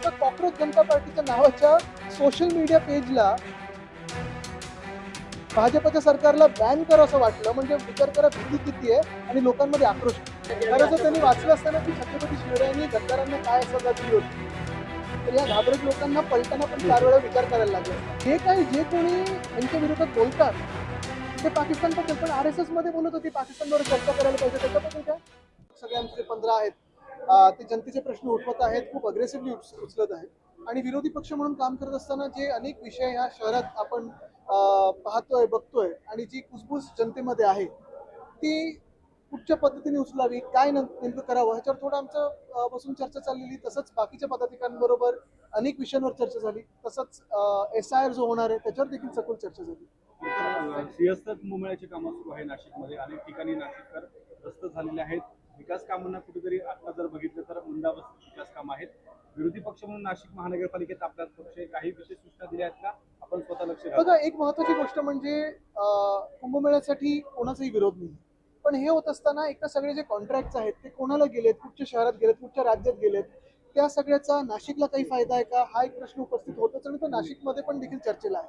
एका कॉक्रोच जनता पार्टीच्या नावाच्या सोशल मीडिया पेजला भाजपच्या सरकारला बॅन करा असं वाटलं. म्हणजे विचार करा भीती किती आहे आणि लोकांमध्ये आक्रोश. खरं तर त्यांनी वाचलं असताना की छत्रपती शिवरायांनी गद्दारांना काय सजा दिली होती, तर या घाबरट लोकांना पलटाना पण 4 वेळा विचार करायला लागला. जे कोणी यांच्या विरोधात बोलतात ते पाकिस्तानबद्दल, पण RSS मध्ये बोलत होती पाकिस्तानवर चर्चा करायला पाहिजे, त्याच्याबद्दल काय? सगळे आमचे 15 आहेत, ते जनतेचे प्रश्न उठवत आहेत, खूप अग्रेसिव्हली उचलत आहेत आणि विरोधी पक्ष म्हणून काम करत असताना जे अनेक विषय ह्या शहरात आपण पाहतोय, बघतोय आणि जी कुसबुस जनतेमध्ये आहे ती कुठच्या पद्धतीने उचलावी, काय नेमकं करावं ह्याच्यावर थोडं आमचं बसून चर्चा चाललेली. तसंच बाकीच्या पदाधिकाऱ्यांबरोबर अनेक विषयांवर चर्चा झाली. तसंच SIR जो होणार आहे त्याच्यावर देखील सखोल चर्चा झाली. सिंहस्थ कुंभमेळ्याची कामं सुरू आहे नाशिकमध्ये. अनेक ठिकाणी नाशिककर त्रस्त झालेले आहेत. विकास कामांना कुठेतरी आता जर बघितलं तर मंदावस्थित विकास कामं आहेत. विरोधी पक्ष म्हणून नाशिक महानगरपालिकेत आपल्या पक्ष काही विशेष सूचना दिल्या आहेत का? आपण स्वतः लक्ष द्या. बघा, एक महत्वाची गोष्ट म्हणजे कुंभमेळ्यासाठी कोणाचाही विरोध नाही, पण हे होत असताना एकदा सगळे जे कॉन्ट्रॅक्ट आहेत ते कोणाला गेलेत, कुठच्या शहरात गेलेत, कुठच्या राज्यात गेलेत, त्या सगळ्याचा नाशिकला काही फायदा आहे का, हा एक प्रश्न उपस्थित होतोच आणि तो नाशिकमध्ये पण देखील चर्चेला आहे.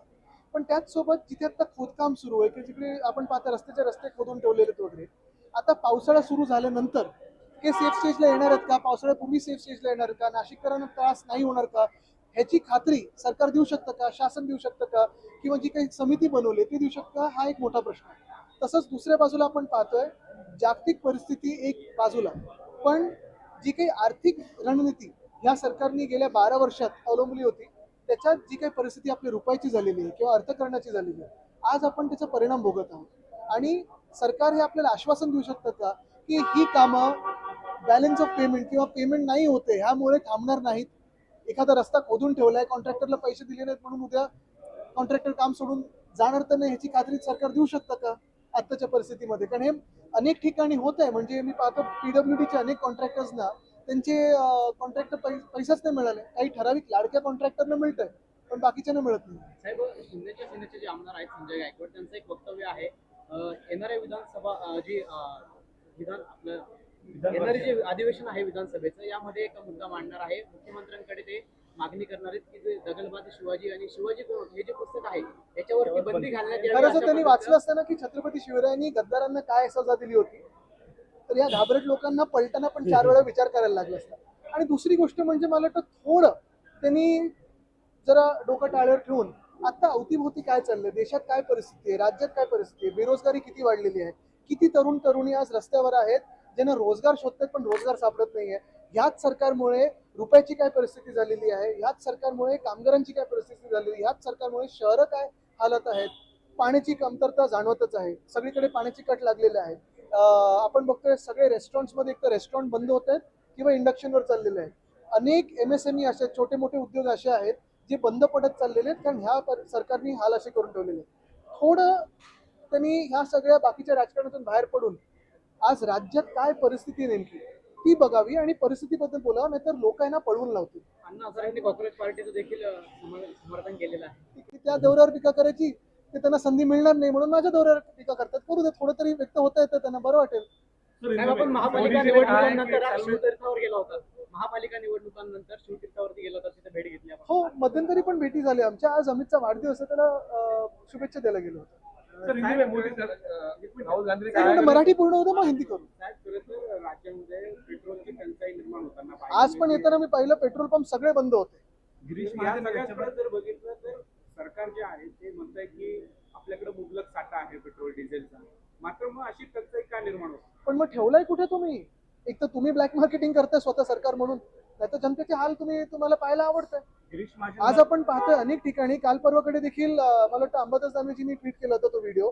पण त्याचसोबत जिथे आता खोदकाम सुरू आहे की जिकडे आपण पाहता रस्ते खोदून ठेवलेले आहेत वगैरे, आता पावसाळा सुरू झाल्यानंतर हे सेफ स्टेजला येणार आहेत का, पावसाळ्यापूर्वी सेफ स्टेजला येणार का, नाशिककरांना त्रास नाही होणार का, ह्याची खात्री सरकार देऊ शकतं का, शासन देऊ शकतं का, किंवा जी काही समिती बनवली ती देऊ शकतं का, हा एक मोठा प्रश्न आहे. तसंच दुसऱ्या बाजूला आपण पाहतोय जागतिक परिस्थिती एक बाजूला, पण जी काही आर्थिक रणनीती ह्या सरकारने गेल्या 12 वर्षात अवलंबली होती त्याच्यात जी काही परिस्थिती आपली रुपयाची झालेली आहे किंवा अर्थकारणाची झालेली आहे, आज आपण त्याचा परिणाम भोगत आहोत. आणि सरकार हे आपल्याला आश्वासन देऊ शकतं का की ही कामं बॅलन्स ऑफ पेमेंट किंवा पेमेंट नाही होते ह्यामुळे थांबणार नाहीत, एखादा रस्ता खोदून ठेवलाय, कॉन्ट्रॅक्टरला पैसे दिले नाहीत म्हणून उद्या कॉन्ट्रॅक्टर काम सोडून जाणार तर नाही, ह्याची खात्री सरकार देऊ शकतं का आत्ताच्या परिस्थितीमध्ये? कारण हे अनेक ठिकाणी होत आहे. म्हणजे मी पाहतो PWDचे अनेक कॉन्ट्रॅक्टर्सना त्यांचे कॉन्ट्रॅक्टर पैसाच नाही मिळाले. काही ठराविक लाडक्या कॉन्ट्रॅक्टरना मिळतंय पण बाकीच्यांना मिळत नाही. साहेब, शिंदेच्या सेनेचे जे आमदार आहेत संजय गायकवाड, त्यांचं एक वक्तव्य आहे, येणाऱ्या विधानसभा विधान आपलं येणारे जे अधिवेशन आहे विधानसभेचं, यामध्ये एक मुद्दा मांडणार आहे. मुख्यमंत्र्यांकडे ते मागणी करणार आहेत की जे दगलबाजी शिवाजी आणि शिवाजी कोण हे जे पुस्तक आहे याच्यावरती बंदी घालण्यात यावी. खरं तर त्यांनी वाचलं असताना की छत्रपती शिवरायांनी गद्दारांना काय सजा दिली होती, तर या घाबरट लोकांना पलटाना पण 4 वेळा विचार करायला लागला असता. आणि दुसरी गोष्ट म्हणजे मला वाटतं थोडं त्यांनी जरा डोकं टाळ्यावर ठेवून आता अवतीभोवती काय चाललंय, देशात काय परिस्थिती आहे, राज्यात काय परिस्थिती आहे, बेरोजगारी किती वाढलेली आहे, किती तरुण तरुणी आज रस्त्यावर आहेत ज्यांना रोजगार शोधतात पण रोजगार सापडत नाहीये, ह्याच सरकारमुळे रुपयाची काय परिस्थिती झालेली आहे, ह्याच सरकारमुळे कामगारांची काय परिस्थिती झालेली, ह्याच सरकारमुळे शहरं काय हालत आहेत, पाण्याची कमतरता जाणवतच आहे, सगळीकडे पाण्याची कट लागलेले आहेत. आपण बघतोय सगळे रेस्टॉरंट्समध्ये एक तर रेस्टॉरंट बंद होत आहेत किंवा इंडक्शनवर चाललेले आहेत. अनेक MSME असे छोटे मोठे उद्योग असे आहेत जे बंद पडत चाललेले आहेत, कारण ह्या सरकारने हाल असे करून ठेवलेले आहेत. थोडं त्यांनी ह्या सगळ्या बाकीच्या राजकारणातून बाहेर पडून आज राज्यात काय परिस्थिती नेमकी ती बघावी आणि परिस्थितीबद्दल बोलावं, नाहीतर लोक आहे ना पळवून लावतील. अण्णा हजारेंनी काँग्रेस पार्टीचं देखील समर्थन केलेलं आहे. त्या दौऱ्यावर टीका करायची, ते त्यांना संधी मिळणार नाही म्हणून माझ्या दौऱ्यावर टीका करतात. करू दे, थोडं तरी व्यक्त होता येतं त्यांना, बरं वाटेल. साहेब, आपण महापालिका निवडणुकांनंतर शिवतीर्थावर गेला होता, महापालिका निवडणुकांनंतर शिवतीर्थावरती गेला होता, तिथे भेट घेतली आपण. हो, मध्यंतरी पण भेटी झाली आमच्या. आज अमितचा वाढदिवस आहे, त्याला शुभेच्छा द्यायला गेलो होतो. मराठी पूर्ण होतं मग हिंदी करू. साहेब, खरं तर राज्यामध्ये पेट्रोलची टंचाई निर्माण होताना आज पण येताना मी पाहिलं पेट्रोल पंप सगळे बंद होते. गिरीश महाजन जर बघितलं तर सरकार जे आहे ते म्हणतंय की आपल्याकडे मुबलक साठा आहे पेट्रोल डिझेलचा, मात्र मग अशी टंचाई का निर्माण होते? पण मग ठेवलाय कुठे तुम्ही? एक तर तुम्ही ब्लॅक मार्केटिंग करताय स्वतः सरकार म्हणून, नाहीतर जनतेचे हाल तुम्हाला पाहायला आवडतंय. गिरीश महाजन आज आपण पाहतोय अनेक ठिकाणी, काल परवाकडे देखील मला वाटतं अंबादास दानवेजींनी ट्विट केला होता तो व्हिडिओ,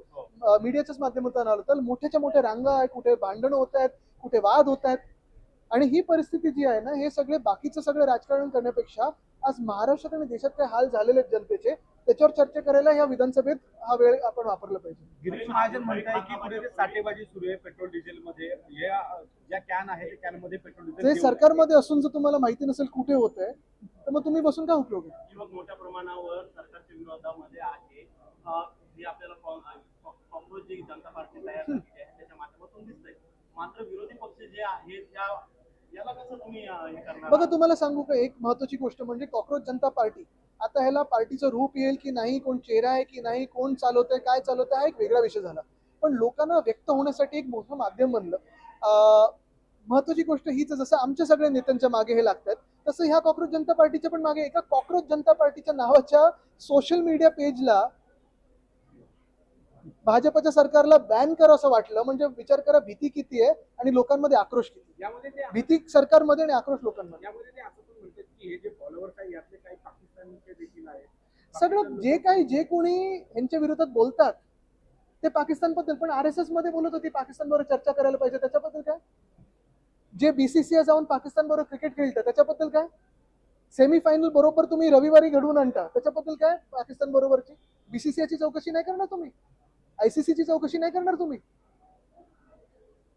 मीडियाच्याच माध्यमातून आला तर मोठ्याच्या मोठ्या रांगा आहेत, कुठे भांडणं होत आहेत, कुठे वाद होत आहेत. आणि ही परिस्थिती जी आहे ना, हे सगळे बाकीचं सगळं राजकारण करण्यापेक्षा आज महाराष्ट्रात आणि देशात काय हाल झालेले आहेत जनतेचे, त्याच्यावर चर्चा करायला या विधानसभेत हा वेळ आपण वापरला पाहिजे. गिरीश महाजन म्हणताय की कुठे साठेबाजी सुरू आहे पेट्रोल डिझेल मध्ये, ज्या कॅन आहे त्या कॅन मध्ये पेट्रोल जे डिझेल सरकारमध्ये असून जर तुम्हाला माहिती नसेल कुठे होत आहे, तर मग तुम्ही बसून काय उपयोग आहे? किंवा मोठ्या प्रमाणावर सरकारच्या विरोधामध्ये आहे जी आपल्याला काँग्रेस जी जनता पार्टी तयार झालेली आहे त्याच्या माध्यमातून दिसतंय. मात्र विरोधी पक्ष जे आहे त्या याला कसं तुम्ही हे करणार? बघा तुम्हाला सांगू का, एक महत्वाची गोष्ट म्हणजे कॉक्रोच जनता पार्टी, आता ह्याला पार्टीचं रूप येईल की नाही, कोण चेहरा आहे की नाही, कोण चालवतंय काय चालवतंय हा एक वेगळा विषय झाला, पण लोकांना व्यक्त होण्यासाठी एक मोठं माध्यम बनलं. महत्वाची गोष्ट हीच, जसं आमच्या सगळ्या नेत्यांच्या मागे हे लागतात, तसं ह्या कॉक्रोच जनता पार्टीच्या पण मागे एका कॉक्रोच जनता पार्टीच्या नावाच्या सोशल मीडिया पेजला भाजपच्या सरकारला बॅन करा असं वाटलं, म्हणजे विचार करा भीती किती आहे आणि लोकांमध्ये आक्रोश किती. यामध्ये ते भीती सरकारमध्ये आणि आक्रोश लोकांमध्ये. यामध्ये ते असं पण म्हणतात की हे जे फॉलोअर्स आहे यातले काही पाकिस्तानचे देखील आहेत. सगळं जे कोणी यांच्या विरोधात बोलतात ते पाकिस्तान बद्दल, पण RSS मध्ये बोलत होती पाकिस्तान बरोबर चर्चा करायला पाहिजे, त्याच्याबद्दल काय? जे BCCI जाऊन पाकिस्तान बरोबर क्रिकेट खेळतात त्याच्याबद्दल काय? सेमीफायनल बरोबर तुम्ही रविवारी घडवून आणता त्याच्याबद्दल काय? पाकिस्तान बरोबरची BCCI ची चौकशी नाही करणार तुम्ही? ICC ची चौकशी नाही करणार तुम्ही?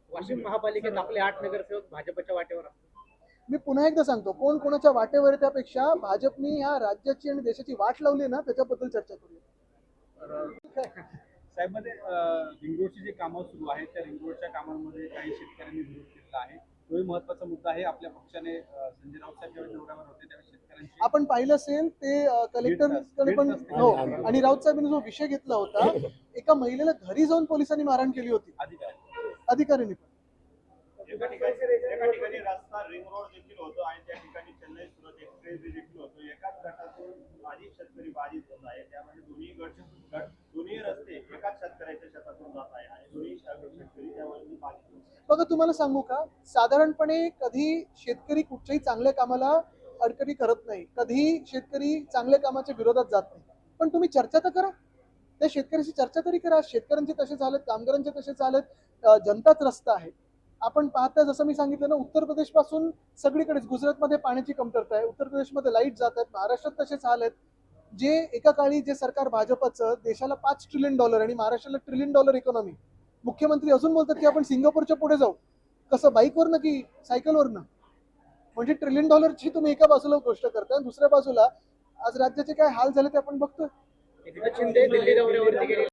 वाशिम महापालिकेत आपले 8 नगरसेवक भाजपच्या वाटेवर असतात. मी पुन्हा एकदा सांगतो, कोण कोणाच्या वाटेवर आहे त्यापेक्षा भाजपनी ह्या राज्याची आणि देशाची वाट लावली ना, त्याच्याबद्दल चर्चा करूया. साहेब मध्ये रिंग रोडची जी कामं सुरू आहेत त्या रिंग रोडच्या कामांमध्ये काही शेतकऱ्यांनी विरोध केला आहे. तोही महत्वाचा मुद्दा आहे. आपल्या पक्षाने संजय राऊत साहेब जेव्हा दौऱ्यावर होते त्यावेळी शेतकऱ्यांची आपण पाहिलं असेल ते कलेक्टरकडे पण हो, आणि राऊत साहेबांनी जो विषय घेतला होता, एका महिलेला घरी जाऊन पोलिसांनी मारहाण केली होती, अधिकाऱ्यांनी पण. एका ठिकाणी रस्ता रिंग रोड देखील होतो आणि त्या ठिकाणी चेन्नई सुरत एक्सप्रेस वे देखील होतो. एकाच गटातून बाधित शेतकरी बाधित होत आहे. त्यामध्ये दोन्ही रस्ते एकाच शेतकऱ्याच्या शेतातून जात आहे आणि दोन्ही शेतकरी त्यामध्ये बाधित होत आहे. बघा तुम्हाला सांगू का, साधारणपणे कधी शेतकरी कुठच्याही चांगल्या कामाला अडकडी करत नाही, कधी शेतकरी चांगल्या कामाच्या विरोधात जात नाही, पण तुम्ही चर्चा तर करा, त्या शेतकऱ्याशी चर्चा तरी करा. शेतकऱ्यांचे तसे झालेत, कामगारांचे तसे झालेत, जनताच रस्ता आहे. आपण पाहता, जसं मी सांगितलं ना, उत्तर प्रदेश पासून सगळीकडेच, गुजरातमध्ये पाण्याची कमतरता आहे, उत्तर प्रदेशमध्ये लाईट जात आहेत, महाराष्ट्रात तसेच हाल आहेत. जे एका काळी जे सरकार भाजपचं देशाला $5 ट्रिलियन आणि महाराष्ट्राला $1 ट्रिलियन इकॉनॉमी, मुख्यमंत्री अजून बोलतात की आपण सिंगापूरच्या पुढे जाऊ, कसं बाईकवरनं की सायकलवरनं, म्हणजे $1 ट्रिलियनची तुम्ही एका बाजूला गोष्ट करताय, दुसऱ्या बाजूला आज राज्याचे काय हाल झाले ते आपण बघतोय. एकनाथ शिंदे दिल्ली दौऱ्यावरती गेले.